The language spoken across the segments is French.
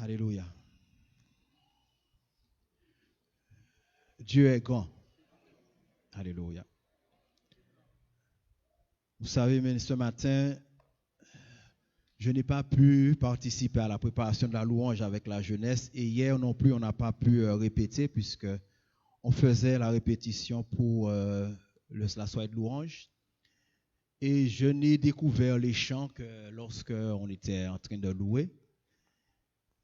Alléluia. Dieu est grand. Alléluia. Vous savez, mais ce matin, je n'ai pas pu participer à la préparation de la louange avec la jeunesse et hier non plus, on n'a pas pu répéter puisque on faisait la répétition pour la soirée de louange. Et je n'ai découvert les chants que lorsque on était en train de louer.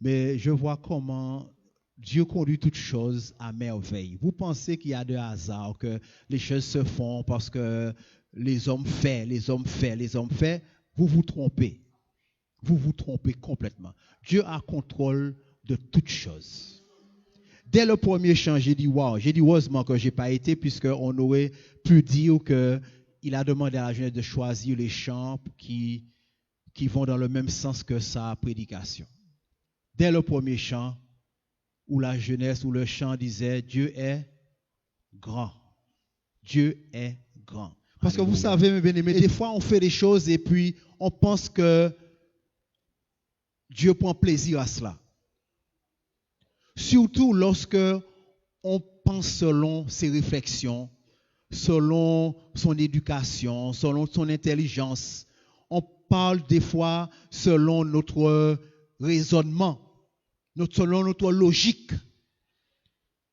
Mais je vois comment Dieu conduit toutes choses à merveille. Vous pensez qu'il y a de hasard, que les choses se font parce que les hommes font. Vous vous trompez. Vous vous trompez complètement. Dieu a contrôle de toutes choses. Dès le premier chant, j'ai dit wow. J'ai dit heureusement que je n'ai pas été puisqu'on aurait pu dire qu'il a demandé à la jeunesse de choisir les chants qui vont dans le même sens que sa prédication. Dès le premier chant, où la jeunesse, où le chant disait Dieu est grand. Dieu est grand. Parce que vous savez, mes bien-aimés, des fois on fait des choses et puis on pense que Dieu prend plaisir à cela. Surtout lorsque on pense selon ses réflexions, selon son éducation, selon son intelligence. On parle des fois selon notre raisonnement, selon notre logique.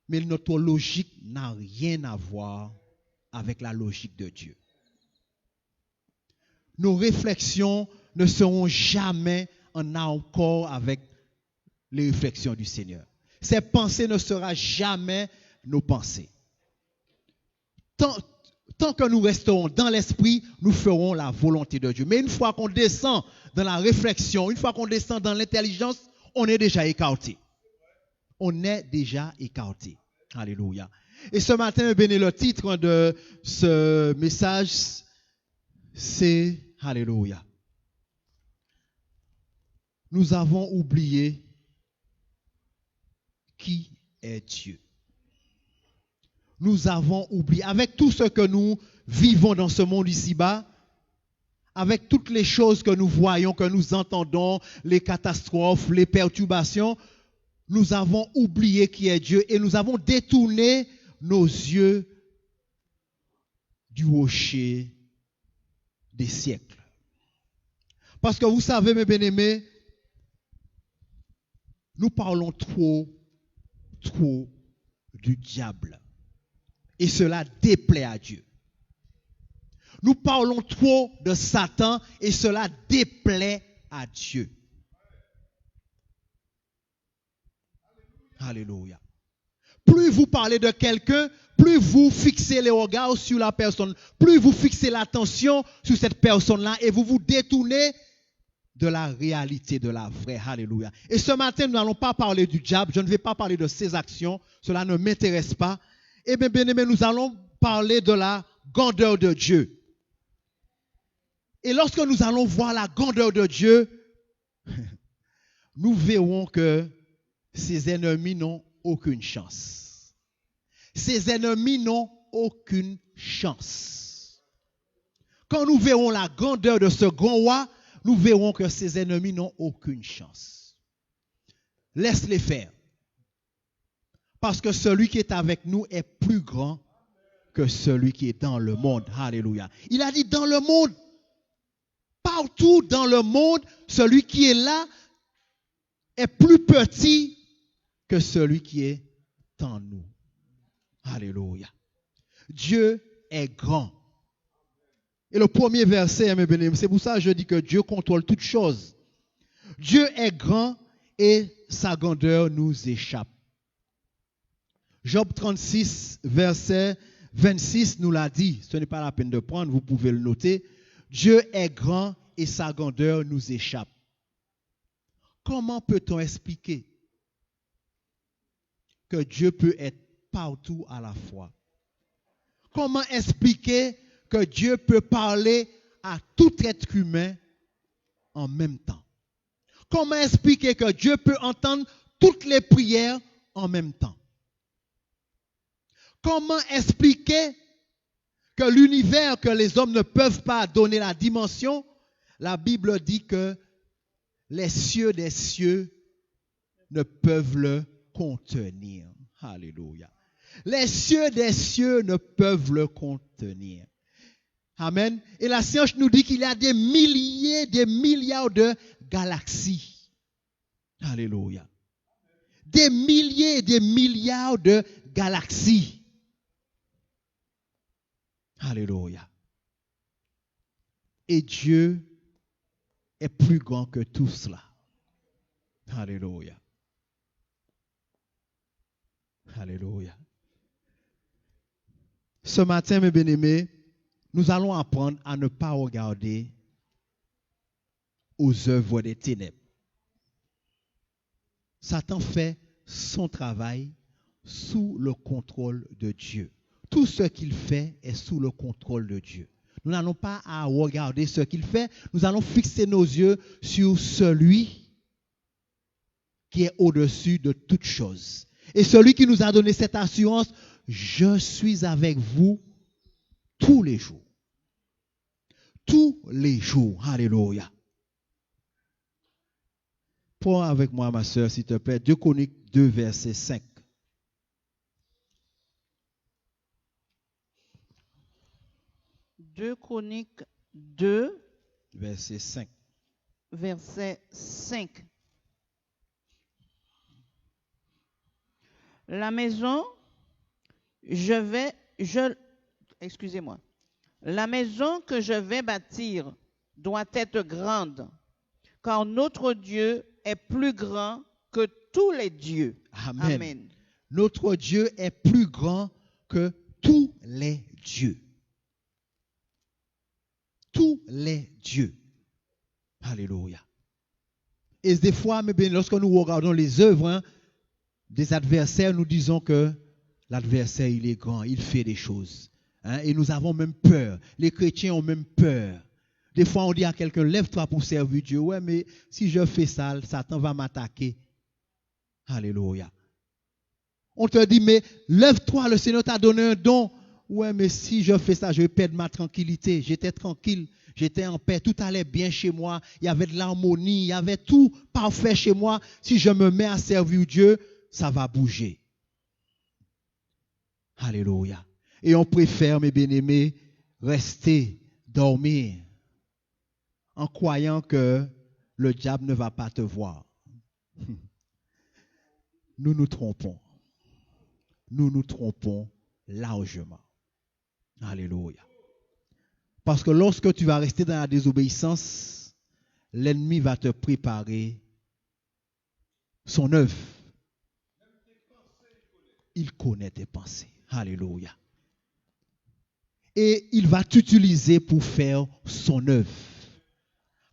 Mais notre logique n'a rien à voir avec la logique de Dieu. Nos réflexions ne seront jamais en accord avec les réflexions du Seigneur. Ses pensées ne seront jamais nos pensées. Tant que nous resterons dans l'esprit, nous ferons la volonté de Dieu. Mais une fois qu'on descend dans la réflexion, une fois qu'on descend dans l'intelligence, on est déjà écarté. On est déjà écarté. Alléluia. Et ce matin, béni, le titre de ce message, c'est Alléluia. Nous avons oublié qui est Dieu. Nous avons oublié, avec tout ce que nous vivons dans ce monde ici-bas, avec toutes les choses que nous voyons, que nous entendons, les catastrophes, les perturbations, nous avons oublié qui est Dieu et nous avons détourné nos yeux du rocher des siècles. Parce que vous savez, mes bien-aimés, nous parlons trop du diable. Et cela déplaît à Dieu. Nous parlons trop de Satan et cela déplaît à Dieu. Alléluia. Plus vous parlez de quelqu'un, plus vous fixez les regards sur la personne, plus vous fixez l'attention sur cette personne-là et vous vous détournez de la réalité, de la vraie. Alléluia. Et ce matin, nous n'allons pas parler du diable, je ne vais pas parler de ses actions, cela ne m'intéresse pas. Eh bien, bien-aimés, nous allons parler de la grandeur de Dieu. Et lorsque nous allons voir la grandeur de Dieu, nous verrons que ses ennemis n'ont aucune chance. Ses ennemis n'ont aucune chance. Quand nous verrons la grandeur de ce grand roi, nous verrons que ses ennemis n'ont aucune chance. Laisse-les faire. Parce que celui qui est avec nous est plus grand que celui qui est dans le monde. Alléluia. Il a dit dans le monde. Partout dans le monde, celui qui est là est plus petit que celui qui est en nous. Alléluia. Dieu est grand. Et le premier verset, mes bien-aimés, c'est pour ça que je dis que Dieu contrôle toutes choses. Dieu est grand et sa grandeur nous échappe. Job 36, verset 26 nous l'a dit. Ce n'est pas la peine de prendre, vous pouvez le noter. Dieu est grand et sa grandeur nous échappe. Comment peut-on expliquer que Dieu peut être partout à la fois? Comment expliquer que Dieu peut parler à tout être humain en même temps? Comment expliquer que Dieu peut entendre toutes les prières en même temps? Comment expliquer que l'univers que les hommes ne peuvent pas donner la dimension, la Bible dit que les cieux des cieux ne peuvent le contenir. Alléluia. Les cieux des cieux ne peuvent le contenir. Amen. Et la science nous dit qu'il y a des milliers, des milliards de galaxies. Alléluia. Des milliers et des milliards de galaxies. Alléluia. Et Dieu est plus grand que tout cela. Alléluia. Alléluia. Ce matin, mes bien-aimés, nous allons apprendre à ne pas regarder aux œuvres des ténèbres. Satan fait son travail sous le contrôle de Dieu. Tout ce qu'il fait est sous le contrôle de Dieu. Nous n'allons pas à regarder ce qu'il fait, nous allons fixer nos yeux sur celui qui est au-dessus de toutes choses. Et celui qui nous a donné cette assurance, je suis avec vous tous les jours. Tous les jours. Alléluia. Prends avec moi, ma soeur, s'il te plaît, 2 Chroniques 2, verset 5. Deux Chroniques 2, verset 5. Verset 5. La maison, excusez-moi. La maison que je vais bâtir doit être grande, car notre Dieu est plus grand que tous les dieux. Amen. Amen. Notre Dieu est plus grand que tous les dieux. Tous les dieux. Alléluia. Et des fois, lorsque nous regardons les œuvres des adversaires, nous disons que l'adversaire, il est grand, il fait des choses. Et nous avons même peur. Les chrétiens ont même peur. Des fois, on dit à quelqu'un, lève-toi pour servir Dieu. Ouais, mais si je fais ça, Satan va m'attaquer. Alléluia. On te dit, mais lève-toi, le Seigneur t'a donné un don. Ouais, mais si je fais ça, je vais perdre ma tranquillité. J'étais tranquille, j'étais en paix, tout allait bien chez moi. Il y avait de l'harmonie, il y avait tout parfait chez moi. Si je me mets à servir Dieu, ça va bouger. Alléluia. Et on préfère, mes bien-aimés, rester, dormir, en croyant que le diable ne va pas te voir. Nous nous trompons. Nous nous trompons largement. Alléluia. Parce que lorsque tu vas rester dans la désobéissance, l'ennemi va te préparer son œuvre. Il connaît tes pensées. Alléluia. Et il va t'utiliser pour faire son œuvre.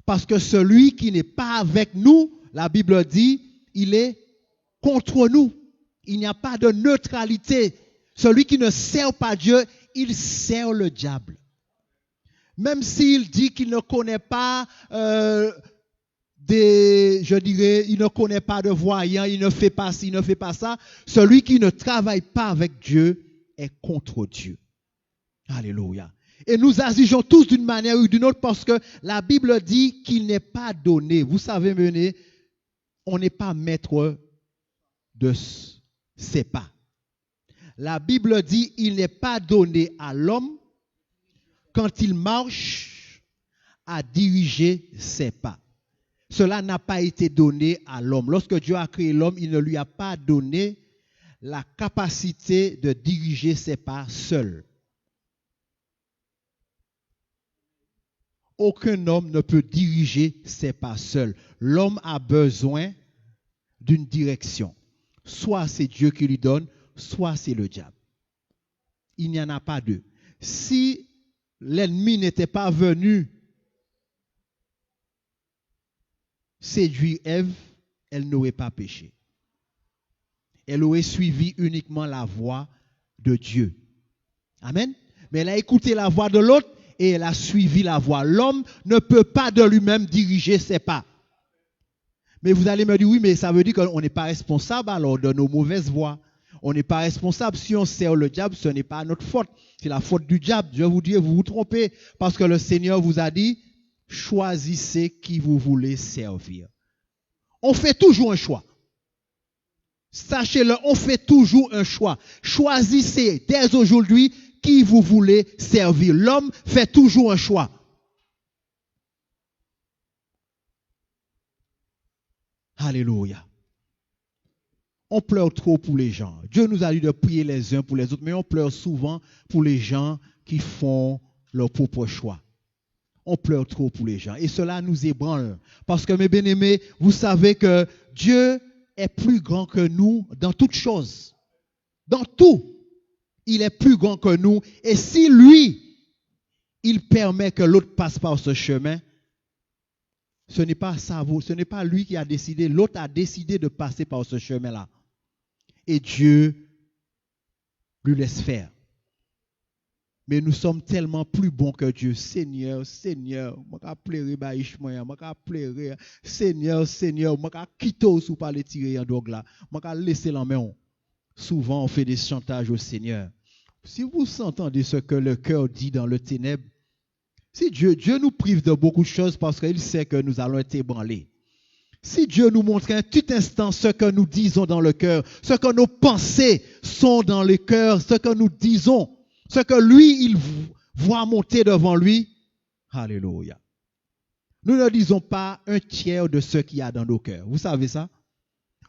Parce que celui qui n'est pas avec nous, la Bible dit, il est contre nous. Il n'y a pas de neutralité. Celui qui ne sert pas Dieu, il sert le diable. Même s'il dit qu'il ne connaît pas il ne connaît pas de voyants, il ne fait pas ci, il ne fait pas ça. Celui qui ne travaille pas avec Dieu est contre Dieu. Alléluia. Et nous agions tous d'une manière ou d'une autre parce que la Bible dit qu'il n'est pas donné. Vous savez, on n'est pas maître de ses pas. La Bible dit qu'il n'est pas donné à l'homme, quand il marche, à diriger ses pas. Cela n'a pas été donné à l'homme. Lorsque Dieu a créé l'homme, il ne lui a pas donné la capacité de diriger ses pas seul. Aucun homme ne peut diriger ses pas seul. L'homme a besoin d'une direction. Soit c'est Dieu qui lui donne, soit c'est le diable. Il n'y en a pas deux. Si l'ennemi n'était pas venu séduire Ève, elle n'aurait pas péché. Elle aurait suivi uniquement la voie de Dieu. Amen. Mais elle a écouté la voix de l'autre et elle a suivi la voie. L'homme ne peut pas de lui-même diriger ses pas. Mais vous allez me dire, oui, mais ça veut dire qu'on n'est pas responsable alors de nos mauvaises voies. On n'est pas responsable. Si on sert le diable, ce n'est pas notre faute. C'est la faute du diable. Je vous dis, vous vous trompez. Parce que le Seigneur vous a dit, choisissez qui vous voulez servir. On fait toujours un choix. Sachez-le, on fait toujours un choix. Choisissez dès aujourd'hui qui vous voulez servir. L'homme fait toujours un choix. Alléluia. On pleure trop pour les gens. Dieu nous a dit de prier les uns pour les autres, mais on pleure souvent pour les gens qui font leur propre choix. On pleure trop pour les gens. Et cela nous ébranle. Parce que, mes bien-aimés, vous savez que Dieu est plus grand que nous dans toutes choses. Dans tout, il est plus grand que nous. Et si lui, il permet que l'autre passe par ce chemin, ce n'est pas ça, ce n'est pas lui qui a décidé, l'autre a décidé de passer par ce chemin-là. Et Dieu lui laisse faire. Mais nous sommes tellement plus bons que Dieu. Seigneur, Seigneur, je pleurer baïchmoya, je pleurer. Seigneur, Seigneur, je quitter sous pas les tirer en dogla, je laisser la main. Souvent on fait des chantages au Seigneur. Si vous entendez ce que le cœur dit dans le ténèbre, si Dieu nous prive de beaucoup de choses parce qu'il sait que nous allons être ébranlés. Si Dieu nous montre un petit instant ce que nous disons dans le cœur, ce que nos pensées sont dans le cœur, ce que nous disons, ce que lui, il voit monter devant lui, alléluia. Nous ne disons pas un tiers de ce qu'il y a dans nos cœurs. Vous savez ça?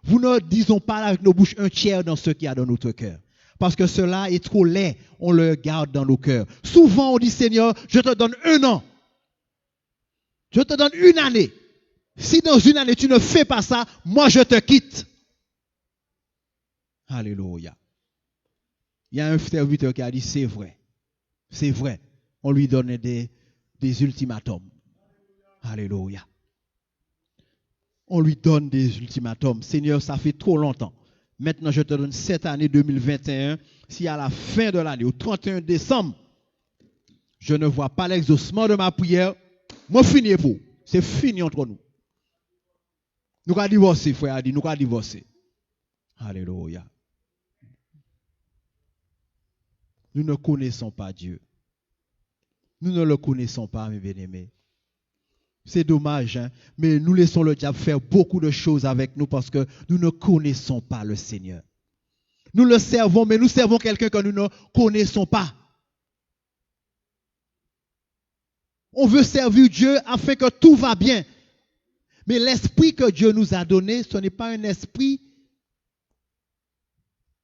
Vous ne disons pas avec nos bouches un tiers dans ce qu'il y a dans notre cœur. Parce que cela est trop laid, on le garde dans nos cœurs. Souvent on dit, Seigneur, je te donne 1 an. Je te donne 1 année. Si dans 1 année tu ne fais pas ça, moi je te quitte. Alléluia. Il y a un serviteur qui a dit, c'est vrai. C'est vrai. On lui donne des ultimatums. Alléluia. On lui donne des ultimatums. Seigneur, ça fait trop longtemps. Maintenant, je te donne cette année 2021. Si à la fin de l'année, au 31 décembre, je ne vois pas l'exaucement de ma prière, moi finis pour. C'est fini entre nous. Nous allons divorcer, frère Adi. Nous allons divorcer. Alléluia. Nous ne connaissons pas Dieu. Nous ne le connaissons pas, mes bien-aimés. C'est dommage, hein? Mais nous laissons le diable faire beaucoup de choses avec nous parce que nous ne connaissons pas le Seigneur. Nous le servons, mais nous servons quelqu'un que nous ne connaissons pas. On veut servir Dieu afin que tout va bien. Mais l'esprit que Dieu nous a donné, ce n'est pas un esprit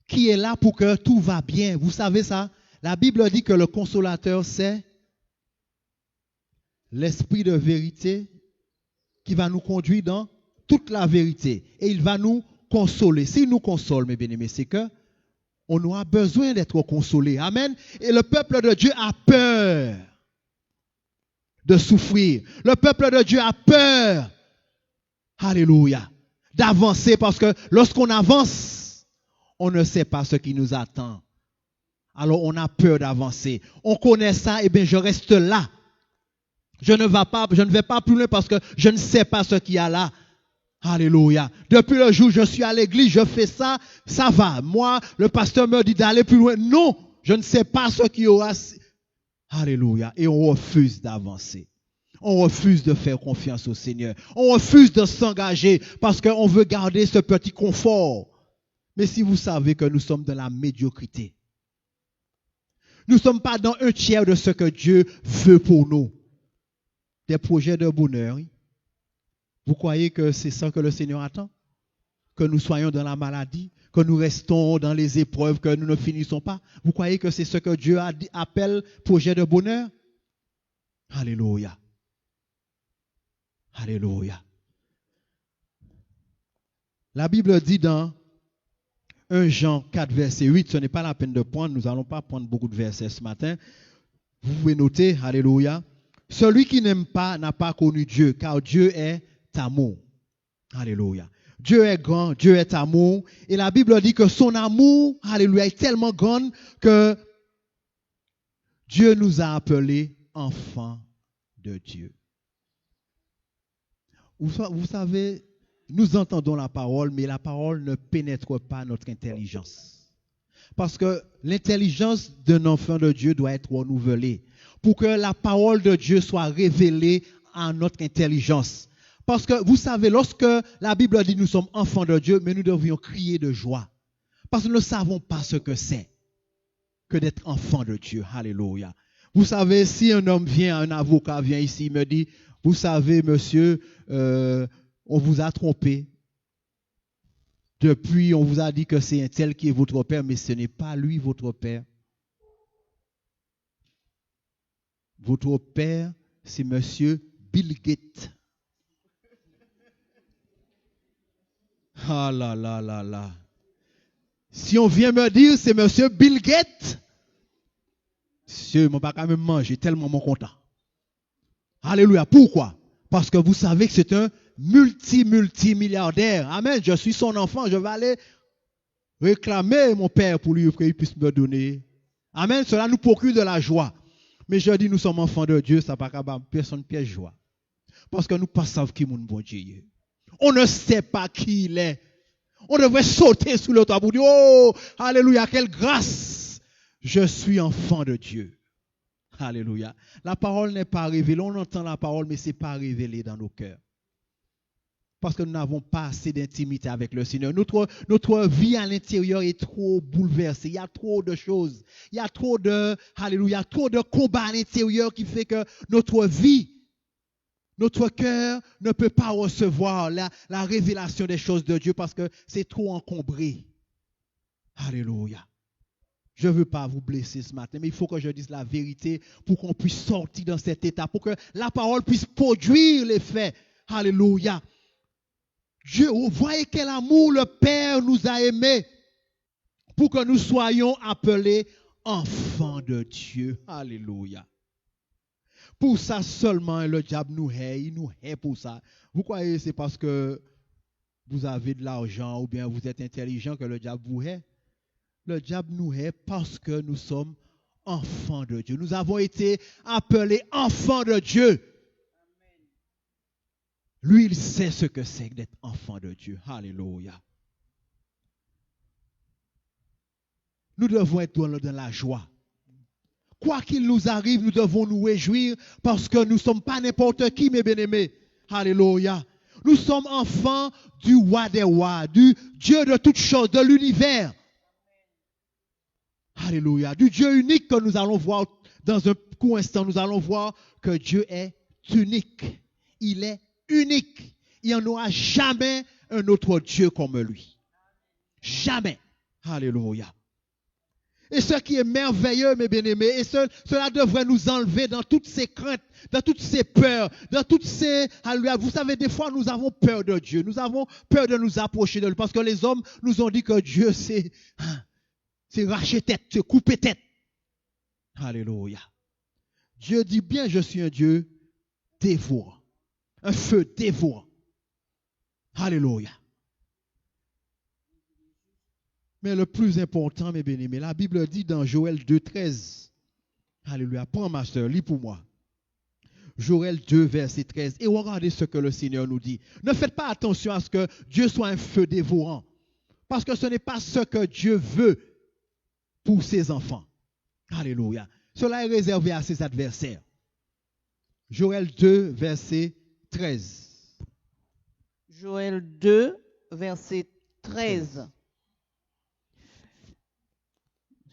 qui est là pour que tout va bien. Vous savez ça? La Bible dit que le consolateur, c'est l'esprit de vérité qui va nous conduire dans toute la vérité. Et il va nous consoler. S'il nous console, mes bien-aimés, c'est que on aura besoin d'être consolé. Amen. Et le peuple de Dieu a peur de souffrir. Le peuple de Dieu a peur, alléluia, d'avancer parce que lorsqu'on avance, on ne sait pas ce qui nous attend. Alors on a peur d'avancer. On connaît ça, et bien je reste là. Je ne vais pas plus loin parce que je ne sais pas ce qu'il y a là. Alléluia. Depuis le jour où je suis à l'église, je fais ça, ça va. Moi, le pasteur me dit d'aller plus loin. Non, je ne sais pas ce qu'il y aura. Alléluia. Et on refuse d'avancer. On refuse de faire confiance au Seigneur. On refuse de s'engager parce qu'on veut garder ce petit confort. Mais si vous savez que nous sommes dans la médiocrité, nous ne sommes pas dans un tiers de ce que Dieu veut pour nous. Des projets de bonheur. Oui. Vous croyez que c'est ça que le Seigneur attend? Que nous soyons dans la maladie, que nous restons dans les épreuves, que nous ne finissons pas? Vous croyez que c'est ce que Dieu appelle projet de bonheur? Alléluia. Alléluia. La Bible dit dans 1 Jean 4, verset 8, ce n'est pas la peine de prendre, nous n'allons pas prendre beaucoup de versets ce matin. Vous pouvez noter, alléluia. Celui qui n'aime pas n'a pas connu Dieu, car Dieu est amour. Alléluia. Dieu est grand, Dieu est amour. Et la Bible dit que son amour, alléluia, est tellement grand que Dieu nous a appelés enfants de Dieu. Vous savez, nous entendons la parole, mais la parole ne pénètre pas notre intelligence. Parce que l'intelligence d'un enfant de Dieu doit être renouvelée pour que la parole de Dieu soit révélée à notre intelligence. Parce que vous savez, lorsque la Bible dit nous sommes enfants de Dieu, mais nous devions crier de joie. Parce que nous ne savons pas ce que c'est que d'être enfant de Dieu. Alléluia. Vous savez, si un homme vient, un avocat vient ici, il me dit, vous savez, monsieur, on vous a trompé. Depuis, on vous a dit que c'est un tel qui est votre père, mais ce n'est pas lui votre père. Votre père, c'est monsieur Bill Gates. Ah là là là là. Si on vient me dire c'est monsieur Bill Gates, monsieur, je ne vais pas quand même manger tellement mon content. Alléluia. Pourquoi? Parce que vous savez que c'est un multimilliardaire. Amen. Je suis son enfant. Je vais aller réclamer mon père pour lui qu'il puisse me donner. Amen. Cela nous procure de la joie. Mais je dis, nous sommes enfants de Dieu, ça ne va pas personne piège joie. Parce que nous ne savons pas qui est mon bon Dieu. On ne sait pas qui il est. On devrait sauter sous le toit pour dire, oh, alléluia, quelle grâce. Je suis enfant de Dieu. Alléluia. La parole n'est pas révélée. On entend la parole, mais ce n'est pas révélé dans nos cœurs. Parce que nous n'avons pas assez d'intimité avec le Seigneur. Notre vie à l'intérieur est trop bouleversée. Il y a trop de choses. Il y a trop de combats à l'intérieur qui fait que notre vie, notre cœur ne peut pas recevoir la révélation des choses de Dieu parce que c'est trop encombré. Alléluia. Je ne veux pas vous blesser ce matin, mais il faut que je dise la vérité pour qu'on puisse sortir dans cet état, pour que la parole puisse produire l'effet. Alléluia. Dieu, vous voyez quel amour le Père nous a aimés pour que nous soyons appelés enfants de Dieu. Alléluia. Pour ça seulement, le diable nous hait, il nous hait pour ça. Vous croyez que c'est parce que vous avez de l'argent ou bien vous êtes intelligent que le diable vous hait? Le diable nous hait parce que nous sommes enfants de Dieu. Nous avons été appelés enfants de Dieu. Lui, il sait ce que c'est d'être enfant de Dieu. Alléluia. Nous devons être dans la joie. Quoi qu'il nous arrive, nous devons nous réjouir parce que nous ne sommes pas n'importe qui, mes bien-aimés. Alléluia. Nous sommes enfants du roi des rois, du Dieu de toutes choses, de l'univers. Alléluia. Du Dieu unique que nous allons voir dans un court instant. Nous allons voir que Dieu est unique. Il est unique. Il n'y en aura jamais un autre Dieu comme lui. Jamais. Alléluia. Et ce qui est merveilleux, mes bien-aimés, et cela devrait nous enlever dans toutes ces craintes, dans toutes ces peurs, dans toutes ces... Alléluia. Vous savez, des fois, nous avons peur de Dieu. Nous avons peur de nous approcher de lui. Parce que les hommes nous ont dit que Dieu, c'est racher tête, c'est couper tête. Alléluia. Dieu dit bien, je suis un Dieu dévorant. Un feu dévorant. Alléluia. Mais le plus important, mes bien-aimés, la Bible dit dans Joël 2,13. Alléluia. Prends ma soeur, lis pour moi. Joël 2, verset 13. Et regardez ce que le Seigneur nous dit. Ne faites pas attention à ce que Dieu soit un feu dévorant. Parce que ce n'est pas ce que Dieu veut pour ses enfants. Alléluia. Cela est réservé à ses adversaires. Joël 2, verset 13. Joël 2, verset 13.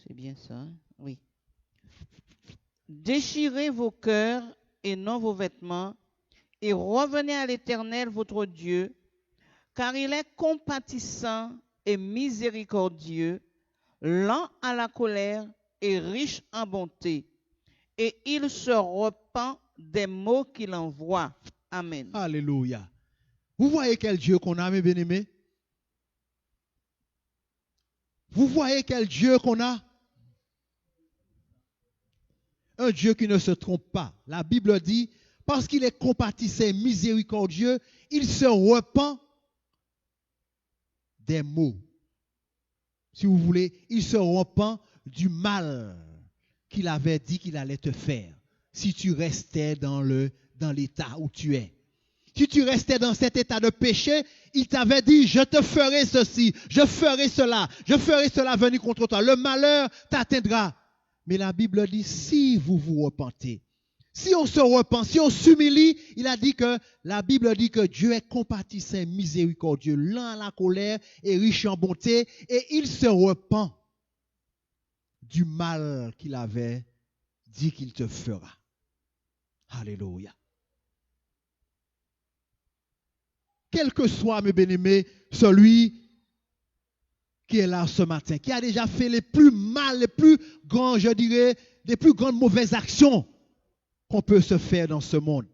C'est bien ça, hein? Oui. Déchirez vos cœurs et non vos vêtements, et revenez à l'Éternel votre Dieu, car il est compatissant et miséricordieux, lent à la colère et riche en bonté, et il se repent des maux qu'il envoie. Amen. Alléluia. Vous voyez quel Dieu qu'on a, mes bien-aimés? Vous voyez quel Dieu qu'on a? Un Dieu qui ne se trompe pas. La Bible dit, parce qu'il est compatissant et miséricordieux, il se repent des maux. Si vous voulez, il se repent du mal qu'il avait dit qu'il allait te faire si tu restais dans l'état où tu es. Si tu restais dans cet état de péché, il t'avait dit, je te ferai ceci, je ferai cela venir contre toi. Le malheur t'atteindra. Mais la Bible dit, si vous vous repentez, Si on se repent, si on s'humilie, il a dit que, la Bible dit que Dieu est compatissant, miséricordieux, lent à la colère et riche en bonté, et il se repent du mal qu'il avait dit qu'il te fera. Alléluia. Quel que soit, mes bien-aimés, celui qui est là ce matin, qui a déjà fait les plus mal, les plus grands, je dirais, les plus grandes mauvaises actions qu'on peut se faire dans ce monde.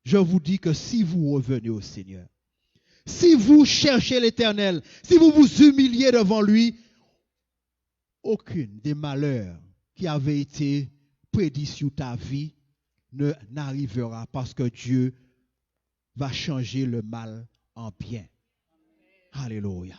Je vous dis que si vous revenez au Seigneur, si vous cherchez l'Éternel, si vous vous humiliez devant lui, aucune des malheurs qui avaient été prédits sur ta vie n'arrivera parce que Dieu va changer le mal en bien. Alléluia.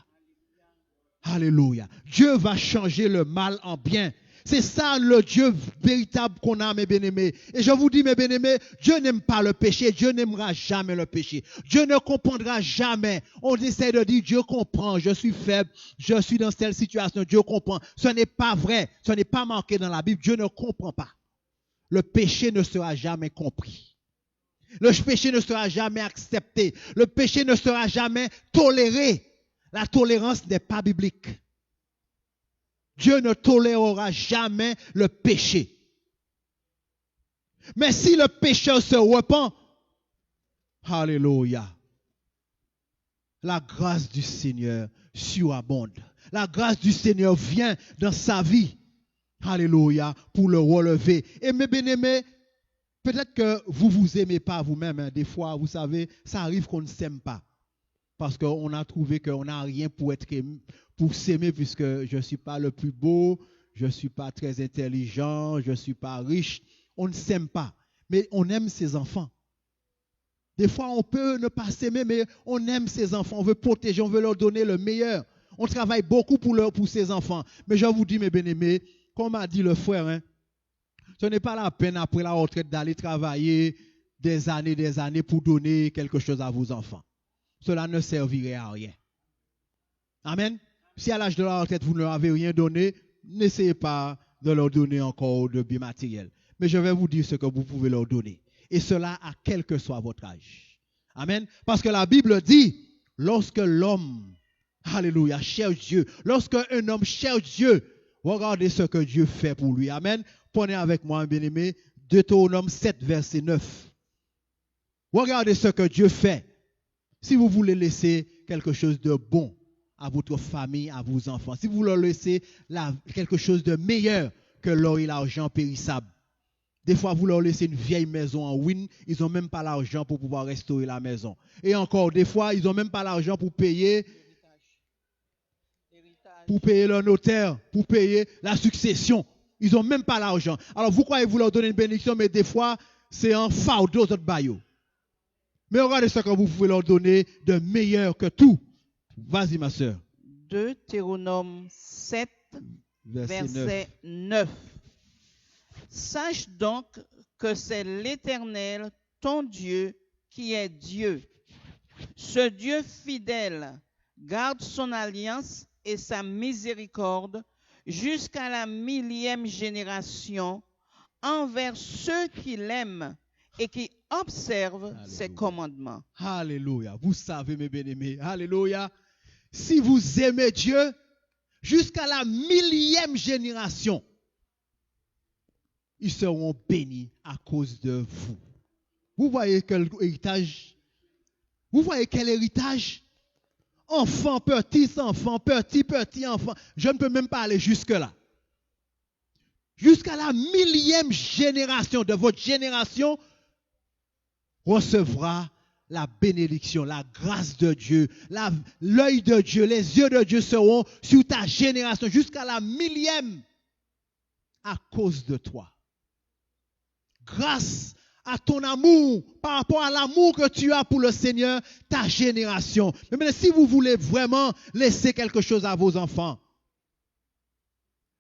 Alléluia. Dieu va changer le mal en bien. C'est ça le Dieu véritable qu'on a, mes bien-aimés. Et je vous dis, mes bien-aimés, Dieu n'aime pas le péché. Dieu n'aimera jamais le péché. Dieu ne comprendra jamais. On essaie de dire, Dieu comprend, je suis faible, je suis dans telle situation, Dieu comprend. Ce n'est pas vrai. Ce n'est pas marqué dans la Bible. Dieu ne comprend pas. Le péché ne sera jamais compris. Le péché ne sera jamais accepté. Le péché ne sera jamais toléré. La tolérance n'est pas biblique. Dieu ne tolérera jamais le péché. Mais si le pécheur se repent, alléluia, la grâce du Seigneur surabonde. La grâce du Seigneur vient dans sa vie. Alléluia, pour le relever. Et mes bien-aimés, peut-être que vous ne vous aimez pas vous-même. Hein. Des fois, vous savez, ça arrive qu'on ne s'aime pas. Parce qu'on a trouvé qu'on n'a rien pour s'aimer, puisque je ne suis pas le plus beau, je ne suis pas très intelligent, je ne suis pas riche. On ne s'aime pas, mais on aime ses enfants. Des fois, on peut ne pas s'aimer, mais on aime ses enfants. On veut protéger, on veut leur donner le meilleur. On travaille beaucoup pour ses enfants. Mais je vous dis, mes bien-aimés, comme a dit le frère, hein, ce n'est pas la peine après la retraite d'aller travailler des années pour donner quelque chose à vos enfants. Cela ne servirait à rien. Amen. Si à l'âge de la retraite, vous ne leur avez rien donné, n'essayez pas de leur donner encore de biens matériels. Mais je vais vous dire ce que vous pouvez leur donner. Et cela à quel que soit votre âge. Amen. Parce que la Bible dit, lorsque l'homme, alléluia, cherche Dieu, lorsque un homme cherche Dieu, regardez ce que Dieu fait pour lui. Amen. Prenez avec moi, bien-aimé, Deutéronome 7, verset 9. Regardez ce que Dieu fait. Si vous voulez laisser quelque chose de bon à votre famille, à vos enfants, si vous leur laissez quelque chose de meilleur que l'or et l'argent périssables, des fois vous leur laissez une vieille maison en ruine, ils n'ont même pas l'argent pour pouvoir restaurer la maison. Et encore, des fois, ils n'ont même pas l'argent pour payer leur notaire, pour payer la succession. Ils n'ont même pas l'argent. Alors vous croyez vous leur donner une bénédiction, mais des fois, c'est un fardeau de baillot. Mais regardez ce que vous pouvez leur donner de meilleur que tout. Vas-y, ma soeur. Deutéronome 7, verset 9. Sache donc que c'est l'Éternel, ton Dieu, qui est Dieu. Ce Dieu fidèle garde son alliance et sa miséricorde jusqu'à la 1000e génération envers ceux qui l'aiment et qui observent ses commandements. Alléluia. Vous savez, mes bien-aimés, alléluia. Si vous aimez Dieu, jusqu'à la 1000e génération, ils seront bénis à cause de vous. Vous voyez quel héritage? Vous voyez quel héritage? Enfants, petits-enfants, petits-enfants. Je ne peux même pas aller jusque-là. Jusqu'à la 1000e génération de votre génération, recevra la bénédiction, la grâce de Dieu, l'œil de Dieu, les yeux de Dieu seront sur ta génération jusqu'à la 1000e à cause de toi. Grâce à ton amour, par rapport à l'amour que tu as pour le Seigneur, ta génération. Mais si vous voulez vraiment laisser quelque chose à vos enfants,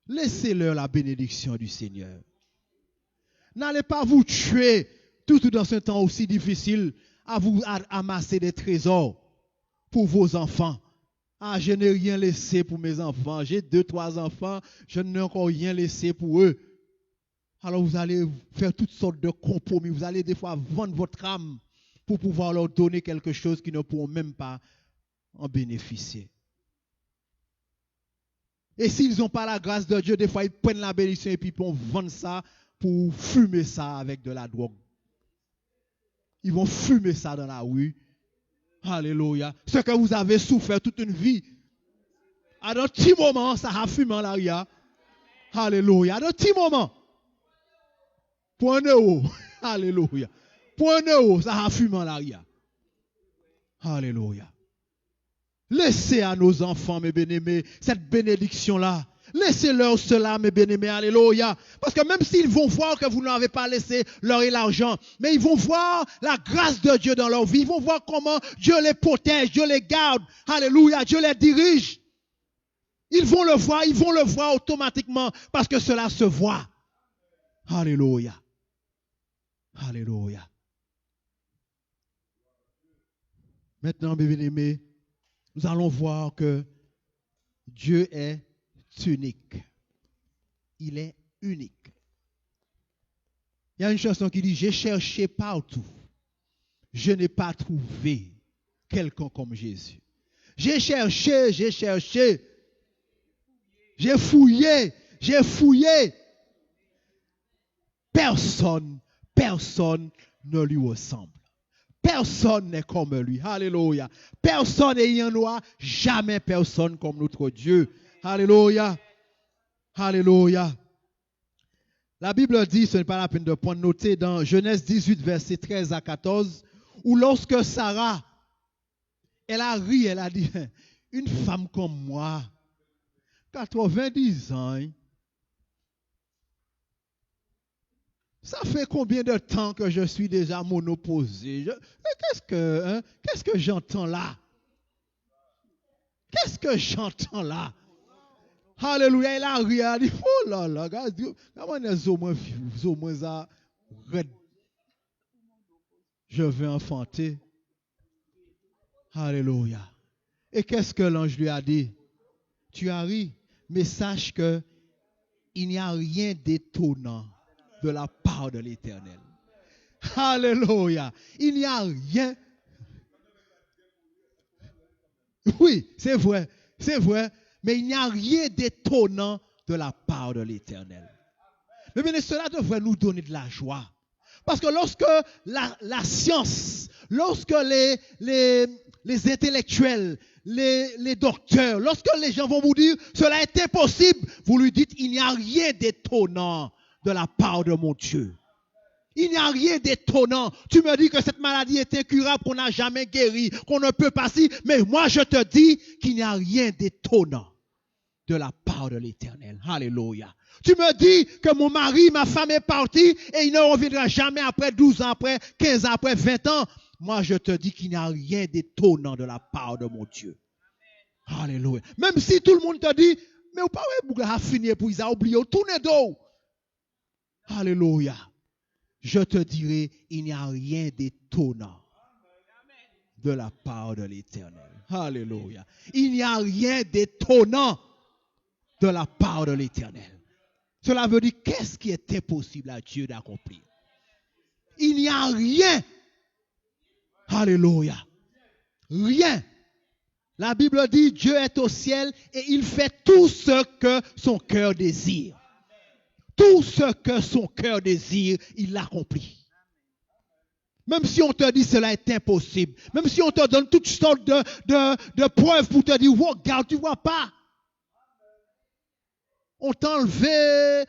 laissez-leur la bénédiction du Seigneur. N'allez pas vous tuer tout dans ce temps aussi difficile à vous amasser des trésors pour vos enfants. Ah, je n'ai rien laissé pour mes enfants. J'ai 2, 3 enfants, je n'ai encore rien laissé pour eux. Alors vous allez faire toutes sortes de compromis. Vous allez des fois vendre votre âme pour pouvoir leur donner quelque chose qu'ils ne pourront même pas en bénéficier. Et s'ils n'ont pas la grâce de Dieu, des fois ils prennent la bénédiction et puis ils vont vendre ça pour fumer ça avec de la drogue. Ils vont fumer ça dans la rue. Alléluia. Ce que vous avez souffert toute une vie. À un petit moment, ça a fumé en l'arrière. Alléluia. À un petit moment. Pour 1 euro. Alléluia. Pour 1 euro, ça a fumé en l'arrière. Alléluia. Laissez à nos enfants, mes bien-aimés, cette bénédiction-là. Laissez-leur cela, mes bien-aimés. Alléluia. Parce que même s'ils vont voir que vous ne leur avez pas laissé l'or et l'argent, mais ils vont voir la grâce de Dieu dans leur vie. Ils vont voir comment Dieu les protège, Dieu les garde. Alléluia. Dieu les dirige. Ils vont le voir automatiquement parce que cela se voit. Alléluia. Alléluia. Maintenant, mes bien-aimés, nous allons voir que Dieu est unique. Il est unique. Il y a une chanson qui dit, j'ai cherché partout. Je n'ai pas trouvé quelqu'un comme Jésus. J'ai cherché. J'ai fouillé. Personne ne lui ressemble. Personne n'est comme lui. Alléluia. Personne et il n'y en aura jamais personne comme notre Dieu. Alléluia. Alléluia. La Bible dit, ce n'est pas la peine de prendre noté dans Genèse 18, versets 13 à 14, où lorsque Sarah, elle a ri, elle a dit, une femme comme moi, 90 ans, ça fait combien de temps que je suis déjà monoposé? Qu'est-ce que j'entends là? Qu'est-ce que j'entends là? Alléluia, il a ri, il a dit, oh là là, comment est-ce que je vais enfanter? Alléluia. Et qu'est-ce que l'ange lui a dit? Tu as ri, mais sache que il n'y a rien d'étonnant de la part de l'Éternel. Alléluia. Il n'y a rien. Oui, c'est vrai, mais il n'y a rien d'étonnant de la part de l'Éternel. Mais bien, cela devrait nous donner de la joie. Parce que lorsque la science, lorsque les intellectuels, les docteurs, lorsque les gens vont vous dire cela est impossible, vous lui dites il n'y a rien d'étonnant de la part de mon Dieu. Il n'y a rien d'étonnant. Tu me dis que cette maladie est incurable, qu'on n'a jamais guéri, qu'on ne peut pas si, mais moi je te dis qu'il n'y a rien d'étonnant de la part de l'Éternel. Alléluia. Tu me dis que mon mari, ma femme est partie et il ne reviendra jamais après 12 ans, après 15 ans, après 20 ans. Moi, je te dis qu'il n'y a rien d'étonnant de la part de mon Dieu. Alléluia. Même si tout le monde te dit, mais vous ne pouvez pas finir pour ils ont oublié, tournez d'eau. Alléluia. Je te dirai, il n'y a rien d'étonnant de la part de l'Éternel. Alléluia. Il n'y a rien d'étonnant de la part de l'Éternel. Cela veut dire, qu'est-ce qui est impossible à Dieu d'accomplir? Il n'y a rien. Alléluia. Rien. La Bible dit, Dieu est au ciel et il fait tout ce que son cœur désire. Tout ce que son cœur désire, il l'accomplit. Même si on te dit cela est impossible, même si on te donne toutes sortes de preuves pour te dire, oh, regarde, tu ne vois pas. On t'a enlevé,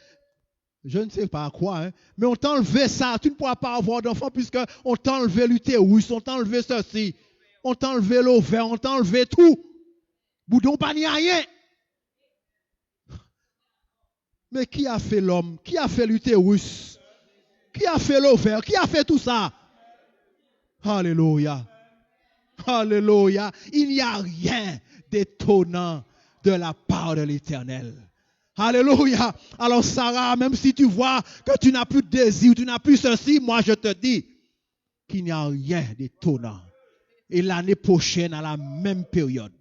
je ne sais pas quoi, mais on t'a enlevé ça. Tu ne pourras pas avoir d'enfant puisque on t'a enlevé l'utérus, on t'a enlevé ceci, on t'a enlevé l'ovaire, on t'a enlevé tout. Boudon, pas ni rien. Mais qui a fait l'homme? Qui a fait l'utérus? Qui a fait l'ovaire? Qui a fait tout ça? Alléluia. Alléluia. Il n'y a rien d'étonnant de la part de l'Éternel. Alléluia. Alors Sarah, même si tu vois que tu n'as plus de désir, tu n'as plus ceci, moi je te dis qu'il n'y a rien d'étonnant. Et l'année prochaine, à la même période,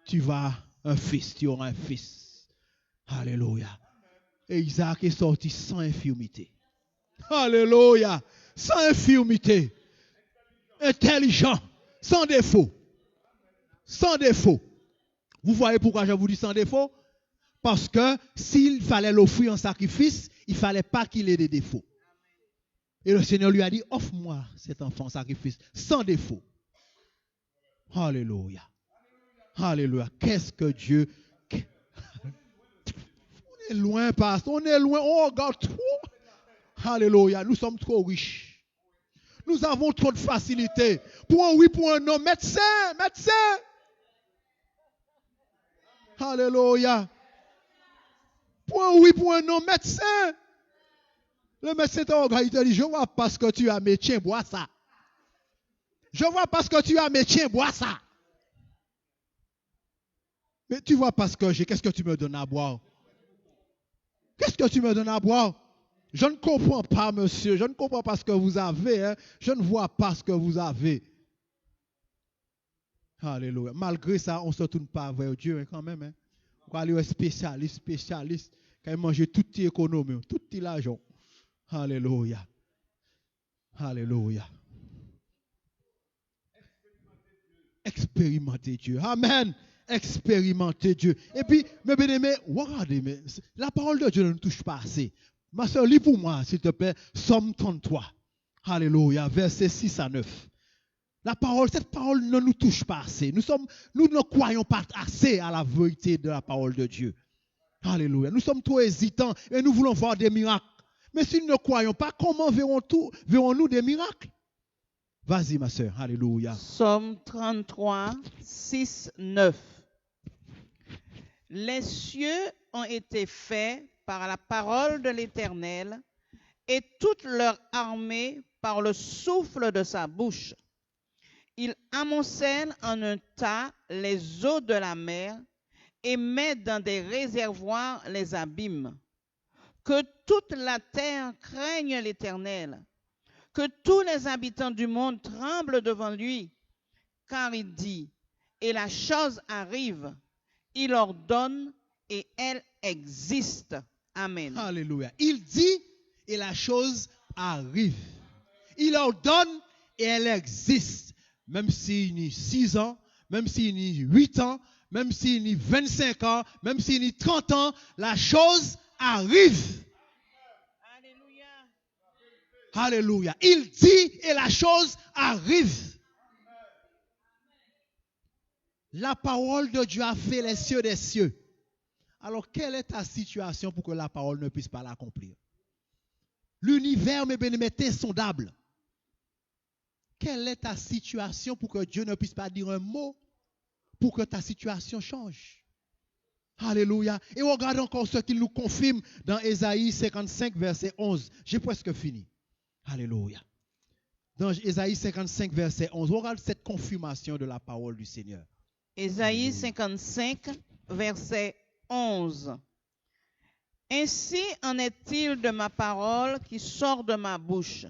tu auras un fils. Alléluia. Et Isaac est sorti sans infirmité. Alléluia. Sans infirmité. Intelligent. Sans défaut. Sans défaut. Vous voyez pourquoi je vous dis sans défaut? Parce que s'il fallait l'offrir en sacrifice, il ne fallait pas qu'il ait des défauts. Et le Seigneur lui a dit, offre-moi cet enfant en sacrifice sans défaut. Alléluia. Alléluia. Qu'est-ce que Dieu... On est loin, pasteur. On est loin. On regarde trop. Alléluia. Nous sommes trop riches. Nous avons trop de facilité. Pour un oui, pour un non. Médecin. Alléluia. Pour un oui, pour un non. Médecin. Le médecin te regarde, il te dit, je vois parce que tu as mes tiens, bois ça. Je vois parce que tu as mes tiens, bois ça. Mais tu vois parce que qu'est-ce que tu me donnes à boire? Qu'est-ce que tu me donnes à boire? Je ne comprends pas, monsieur. Je ne comprends pas ce que vous avez. Hein. Je ne vois pas ce que vous avez. Alléluia. Malgré ça, on ne se tourne pas vers Dieu hein, quand même. Hein. On va aller au spécialiste. Quand il mange toute l'économie, tout l'argent. Alléluia. Alléluia. Expérimenter Dieu. Amen. Expérimenter Dieu. Et puis, mes bien-aimés, regardez, la parole de Dieu ne nous touche pas assez. Ma soeur, lis pour moi, s'il te plaît, Psaume 33. Alléluia, versets 6 à 9. Cette parole ne nous touche pas assez. Nous ne croyons pas assez à la vérité de la parole de Dieu. Alléluia. Nous sommes trop hésitants et nous voulons voir des miracles. Mais si nous ne croyons pas, comment verrons-nous des miracles? Vas-y, ma soeur. Alléluia. Psaume 33, 6, 9. Les cieux ont été faits par la parole de l'Éternel et toute leur armée par le souffle de sa bouche. Il amoncelle en un tas les eaux de la mer et met dans des réservoirs les abîmes. Que toute la terre craigne l'Éternel, que tous les habitants du monde tremblent devant lui, car il dit, et la chose arrive, il ordonne et elle existe. Amen. Alléluia. Il dit et la chose arrive. Il ordonne et elle existe. Même s'il y a 6 ans, même s'il y a 8 ans, même s'il y a 25 ans, même s'il y a 30 ans, la chose arrive. Alléluia. Alléluia. Il dit et la chose arrive. La parole de Dieu a fait les cieux des cieux. Alors, quelle est ta situation pour que la parole ne puisse pas l'accomplir? L'univers, mes bien-aimés, est insondable. Quelle est ta situation pour que Dieu ne puisse pas dire un mot pour que ta situation change? Alléluia. Et regarde encore ce qu'il nous confirme dans Ésaïe 55, verset 11. J'ai presque fini. Alléluia. Dans Ésaïe 55, verset 11, regarde cette confirmation de la parole du Seigneur. Ésaïe 55, verset 11. Ainsi en est-il de ma parole qui sort de ma bouche.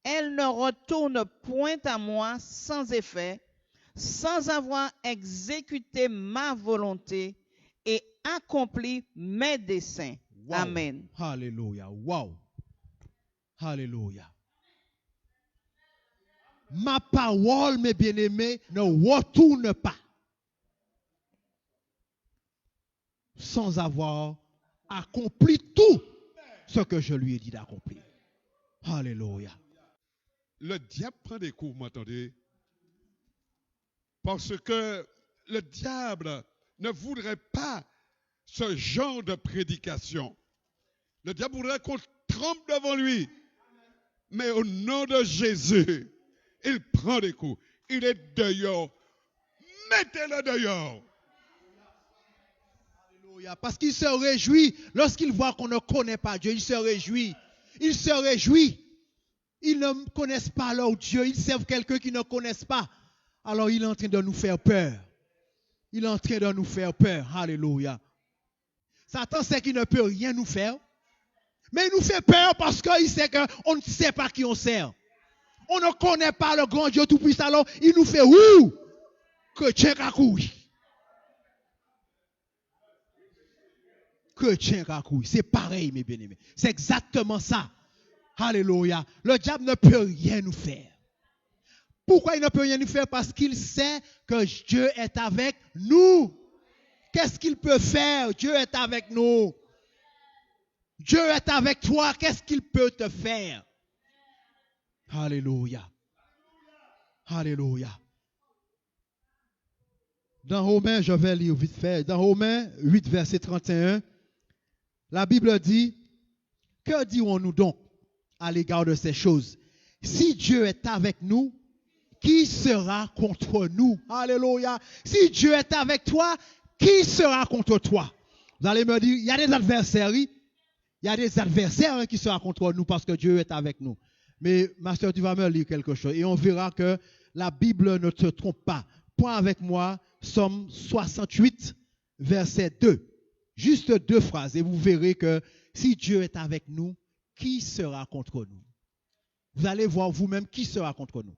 Elle ne retourne point à moi sans effet, sans avoir exécuté ma volonté et accompli mes desseins. Wow. Amen. Alléluia. Wow. Alléluia. Ma parole, mes bien-aimés, ne retourne pas sans avoir accompli tout ce que je lui ai dit d'accomplir. Alléluia. Le diable prend des coups, vous m'entendez? Parce que le diable ne voudrait pas ce genre de prédication. Le diable voudrait qu'on trempe devant lui. Mais au nom de Jésus, il prend des coups. Il est dehors. Mettez-le dehors. Alléluia. Parce qu'il se réjouit lorsqu'il voit qu'on ne connaît pas Dieu. Il se réjouit. Il se réjouit. Ils ne connaissent pas leur Dieu. Ils servent quelqu'un qu'ils ne connaissent pas. Alors il est en train de nous faire peur. Il est en train de nous faire peur. Alléluia. Satan sait qu'il ne peut rien nous faire. Mais il nous fait peur parce qu'il sait qu'on ne sait pas qui on sert. On ne connaît pas le grand Dieu tout-puissant. Alors il nous fait ouh que Tchèque a couru. chrétien kakouille. C'est pareil, mes bien-aimés. C'est exactement ça. Alléluia. Le diable ne peut rien nous faire. Pourquoi il ne peut rien nous faire? Parce qu'il sait que Dieu est avec nous. Qu'est-ce qu'il peut faire? Dieu est avec nous. Dieu est avec toi. Qu'est-ce qu'il peut te faire? Alléluia. Alléluia. Dans Romains, je vais lire vite fait. Dans Romains 8, verset 31, la Bible dit, que dirons-nous donc à l'égard de ces choses? Si Dieu est avec nous, qui sera contre nous? Alléluia. Si Dieu est avec toi, qui sera contre toi? Vous allez me dire, il y a des adversaires, il y a des adversaires qui seront contre nous parce que Dieu est avec nous. Mais, ma soeur, tu vas me lire quelque chose et on verra que la Bible ne te trompe pas. Prends avec moi Psaume 68, verset 2. Juste 2 phrases et vous verrez que si Dieu est avec nous, qui sera contre nous? Vous allez voir vous-même qui sera contre nous.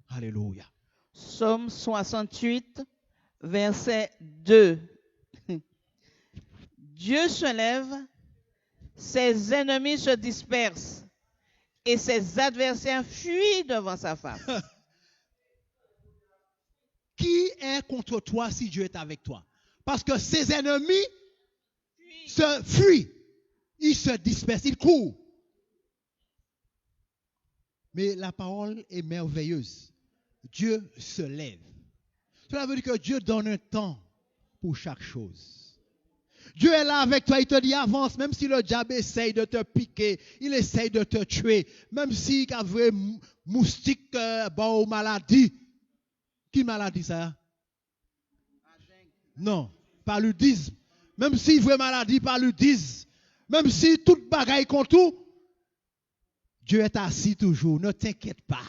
Alléluia. Psaume 68, verset 2. Dieu se lève, ses ennemis se dispersent et ses adversaires fuient devant sa face. Qui est contre toi si Dieu est avec toi? Parce que ses ennemis se fuient, ils se dispersent, ils courent. Mais la parole est merveilleuse. Dieu se lève. Cela veut dire que Dieu donne un temps pour chaque chose. Dieu est là avec toi, il te dit avance, même si le diable essaye de te piquer, il essaye de te tuer, même si il y a vrai moustique, bon, maladie. Qui maladie ça? Non, paludisme. Même si vraie maladie, paludisme. Même si toute bagaille contre tout, Dieu est assis toujours, ne t'inquiète pas.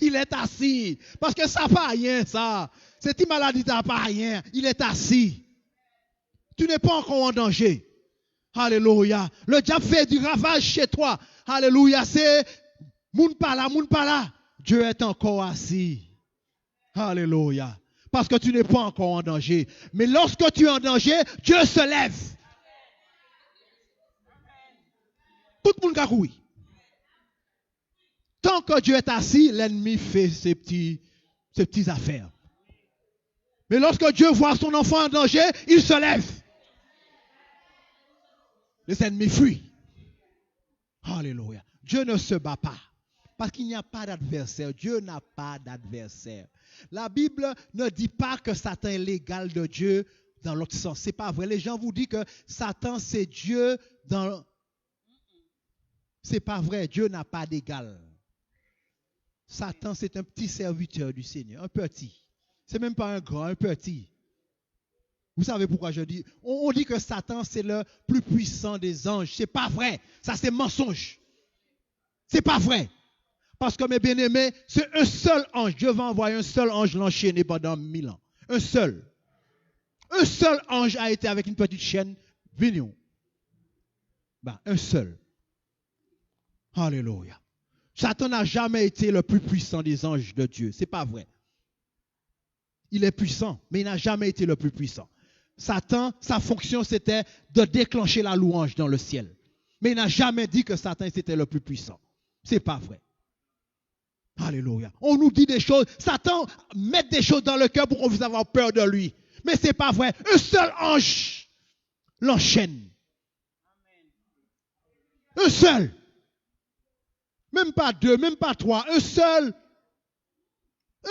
Il est assis. Parce que ça n'a pas rien, ça. Cette maladie n'a pas rien. Il est assis. Tu n'es pas encore en danger. Alléluia. Le diable fait du ravage chez toi. Alléluia. C'est moun pas là. Dieu est encore assis. Alléluia. Parce que tu n'es pas encore en danger. Mais lorsque tu es en danger, Dieu se lève. Tout le monde a couru. Tant que Dieu est assis, l'ennemi fait ses petites affaires. Mais lorsque Dieu voit son enfant en danger, il se lève. Les ennemis fuient. Alléluia. Dieu ne se bat pas. Parce qu'il n'y a pas d'adversaire. Dieu n'a pas d'adversaire. La Bible ne dit pas que Satan est l'égal de Dieu dans l'autre sens. Ce n'est pas vrai. Les gens vous disent que Satan c'est Dieu dans... Ce n'est pas vrai. Dieu n'a pas d'égal. Satan c'est un petit serviteur du Seigneur. Un petit. Ce n'est même pas un grand, un petit. Vous savez pourquoi je dis? On dit que Satan c'est le plus puissant des anges. Ce n'est pas vrai. Ça c'est mensonge. Ce n'est pas vrai. Parce que mes bien-aimés, c'est un seul ange. Dieu va envoyer un seul ange l'enchaîner pendant 1000 ans. Un seul. Un seul ange a été avec une petite chaîne. Vignon. Un seul. Alléluia. Satan n'a jamais été le plus puissant des anges de Dieu. Ce n'est pas vrai. Il est puissant, mais il n'a jamais été le plus puissant. Satan, sa fonction, c'était de déclencher la louange dans le ciel. Mais il n'a jamais dit que Satan était le plus puissant. Ce n'est pas vrai. Alléluia. On nous dit des choses. Satan met des choses dans le cœur pour qu'on puisse avoir peur de lui. Mais ce n'est pas vrai. Un seul ange l'enchaîne. Un seul. Même pas 2, même pas 3. Un seul.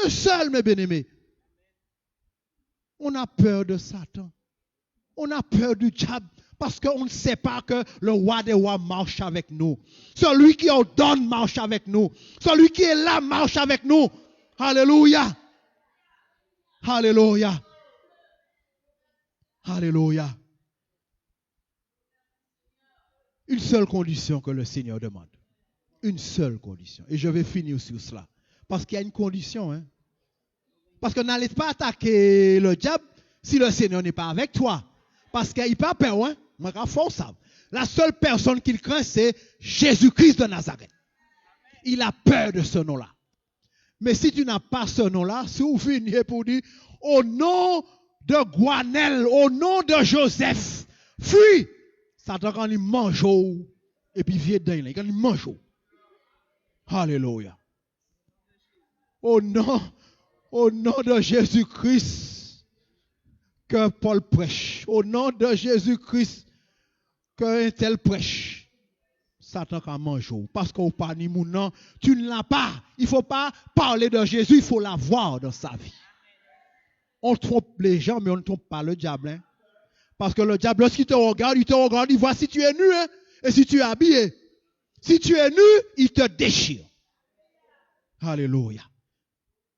Un seul, mes bien-aimés. On a peur de Satan. On a peur du diable. Parce qu'on ne sait pas que le roi des rois marche avec nous. Celui qui ordonne marche avec nous. Celui qui est là marche avec nous. Alléluia. Alléluia. Alléluia. Une seule condition que le Seigneur demande. Une seule condition. Et je vais finir sur cela. Parce qu'il y a une condition. Hein? Parce que n'allez pas attaquer le diable si le Seigneur n'est pas avec toi. Parce qu'il n'a pas peur. Hein? La seule personne qu'il craint, c'est Jésus-Christ de Nazareth. Il a peur de ce nom-là. Mais si tu n'as pas ce nom-là, si vous finissez pour dire, au nom de Guanel, au nom de Joseph, Fuis. Satan quand il mange et puis vient dedans, quand il mange. Alléluia. Au nom de Jésus-Christ que Paul prêche. Au nom de Jésus-Christ que un tel prêche. Satan quand mange. Parce qu'on parle ni mon nom, tu ne l'as pas. Il ne faut pas parler de Jésus, il faut l'avoir dans sa vie. On trompe les gens, mais on ne trompe pas le diable. Hein? Parce que le diable, lorsqu'il te regarde, il voit si tu es nu hein, et si tu es habillé. Si tu es nu, il te déchire. Alléluia.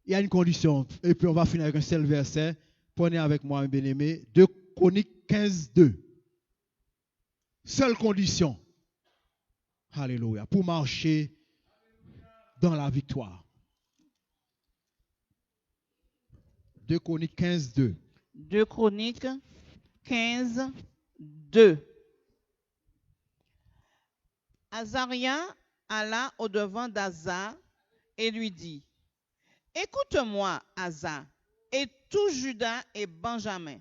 Il y a une condition. Et puis on va finir avec un seul verset. Prenez avec moi, mes bien-aimés. 2 Chroniques 15, 2. Seule condition. Alléluia. Pour marcher dans la victoire. 2 Chroniques 15, 2. 2 Chroniques 15, 2. Azaria alla au-devant d'Asa et lui dit, écoute-moi, Asa, et tout Juda et Benjamin.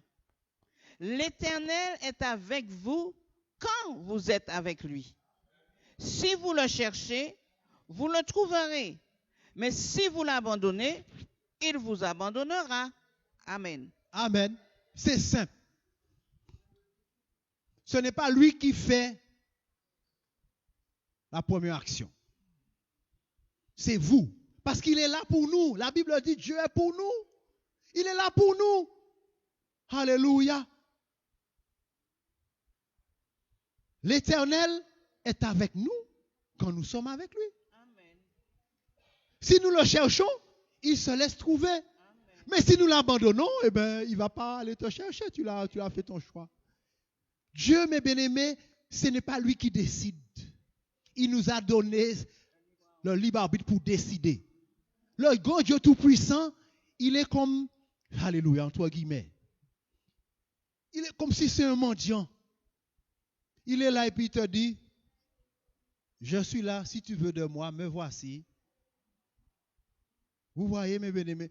L'Éternel est avec vous quand vous êtes avec lui. Si vous le cherchez, vous le trouverez. Mais si vous l'abandonnez, il vous abandonnera. Amen. Amen. C'est simple. Ce n'est pas lui qui fait la première action. C'est vous. Parce qu'il est là pour nous. La Bible dit Dieu est pour nous. Il est là pour nous. Alléluia. L'Éternel est avec nous quand nous sommes avec lui. Amen. Si nous le cherchons, il se laisse trouver. Amen. Mais si nous l'abandonnons, eh ben, il ne va pas aller te chercher. Tu as fait ton choix. Dieu, mes bien-aimés, ce n'est pas lui qui décide. Il nous a donné le libre arbitre pour décider. Le grand Dieu Tout-Puissant, il est comme, alléluia, entre guillemets. Il est comme si c'est un mendiant. Il est là et puis il te dit, je suis là, si tu veux de moi, me voici. Vous voyez, mes bien-aimés,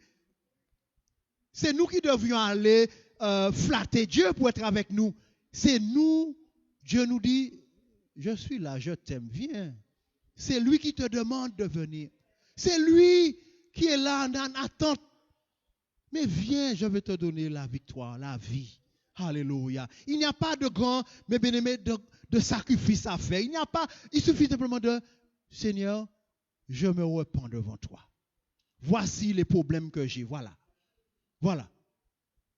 c'est nous qui devions aller flatter Dieu pour être avec nous. C'est nous, Dieu nous dit, je suis là, je t'aime, viens. C'est lui qui te demande de venir. C'est lui qui est là en attente. Mais viens, je vais te donner la victoire, la vie. Alléluia. Il n'y a pas de grand, mes bien-aimés, de sacrifice à faire. Il suffit simplement de, Seigneur, je me repens devant toi. Voici les problèmes que j'ai. Voilà. Voilà.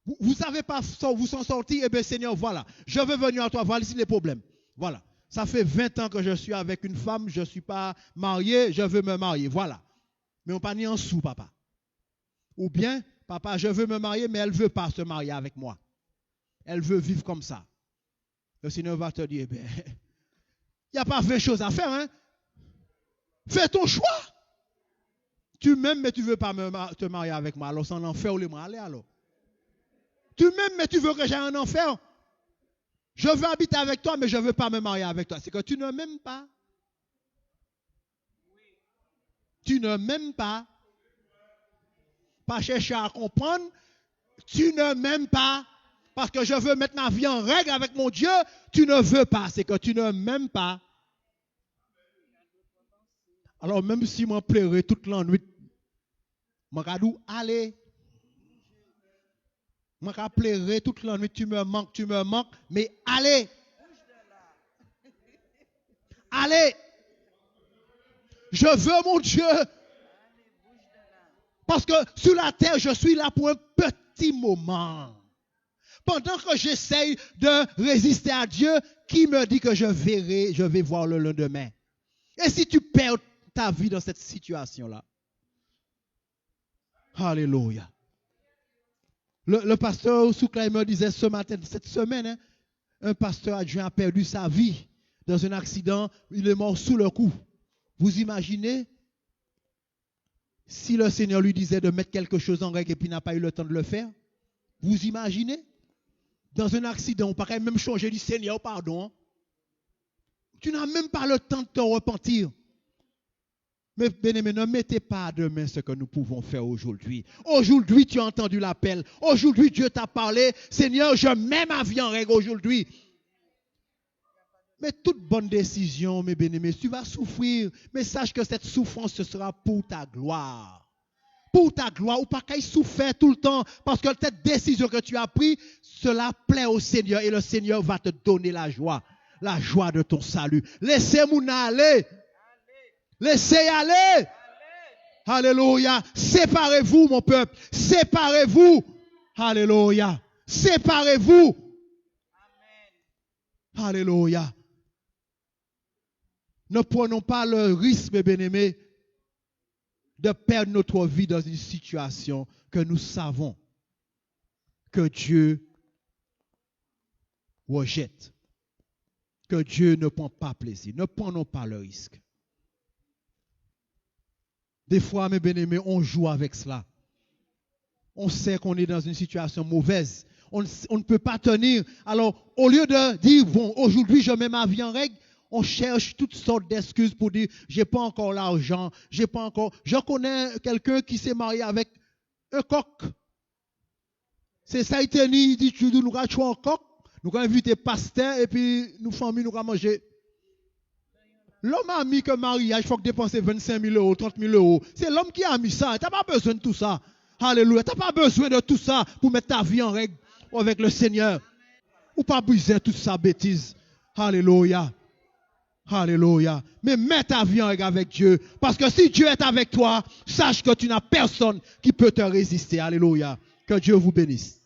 Vous ne savez pas vous s'en sortir, eh bien Seigneur, voilà. Je veux venir à toi, voici les problèmes. Voilà. Ça fait 20 ans que je suis avec une femme, je ne suis pas marié, je veux me marier. Voilà. Mais on n'a pas ni en sous, papa. Ou bien, papa, je veux me marier, mais elle ne veut pas se marier avec moi. Elle veut vivre comme ça. Le Seigneur va te dire, eh bien, il n'y a pas 20 choses à faire, hein. Fais ton choix. Tu m'aimes, mais tu ne veux pas te marier avec moi. Alors, c'est en enfer où les moi aller alors. Tu m'aimes, mais tu veux que j'aille en enfer. Je veux habiter avec toi, mais je ne veux pas me marier avec toi. C'est que tu ne m'aimes pas. Tu ne m'aimes pas. Pas chercher à comprendre. Tu ne m'aimes pas. Parce que je veux mettre ma vie en règle avec mon Dieu. Tu ne veux pas. C'est que tu ne m'aimes pas. Alors, même si je pleurais toute la nuit, je vais dire, allez. Je vais pleurer toute la nuit, tu me manques, mais allez. Allez. Je veux mon Dieu. Parce que sur la terre, je suis là pour un petit moment. Pendant que j'essaye de résister à Dieu, qui me dit que je vais voir le lendemain? Et si tu perds ta vie dans cette situation-là? Alléluia. Le pasteur Souklaï me disait ce matin, cette semaine, hein, un pasteur adjoint a perdu sa vie dans un accident, il est mort sous le coup. Vous imaginez si le Seigneur lui disait de mettre quelque chose en règle et puis n'a pas eu le temps de le faire? Vous imaginez? Dans un accident, on ne peut pas même changer du Seigneur, pardon. Tu n'as même pas le temps de te repentir. Mais bien-aimés, ne mettez pas à demain ce que nous pouvons faire aujourd'hui. Aujourd'hui, tu as entendu l'appel. Aujourd'hui, Dieu t'a parlé. Seigneur, je mets ma vie en règle aujourd'hui. Mais toute bonne décision, mes bien-aimés, tu vas souffrir, mais sache que cette souffrance, ce sera pour ta gloire. Pour ta gloire, ou pas qu'il souffre tout le temps, parce que cette décision que tu as prise, cela plaît au Seigneur, et le Seigneur va te donner la joie de ton salut. Laissez-moi aller. Laissez aller. Alléluia. Séparez-vous, mon peuple. Séparez-vous. Alléluia. Séparez-vous. Alléluia. Ne prenons pas le risque, mes bien-aimés, de perdre notre vie dans une situation que nous savons que Dieu rejette, que Dieu ne prend pas plaisir. Ne prenons pas le risque. Des fois, mes bien-aimés, on joue avec cela. On sait qu'on est dans une situation mauvaise. On ne peut pas tenir. Alors, au lieu de dire, bon, aujourd'hui, je mets ma vie en règle, on cherche toutes sortes d'excuses pour dire, j'ai pas encore l'argent, j'ai pas encore. Je connais quelqu'un qui s'est marié avec un coq. C'est ça, il dit, tu nous rachètes un coq, nous avons invité pasteur et puis nous, famille, nous avons mangé. L'homme a mis que mariage, il faut dépenser 25 000 euros, 30 000 euros. C'est l'homme qui a mis ça. Tu n'as pas besoin de tout ça. Alléluia. Tu n'as pas besoin de tout ça pour mettre ta vie en règle avec le Seigneur. Ou pas briser toute sa bêtise. Alléluia. Alléluia. Mais mets ta vie en règle avec Dieu. Parce que si Dieu est avec toi, sache que tu n'as personne qui peut te résister. Alléluia. Que Dieu vous bénisse.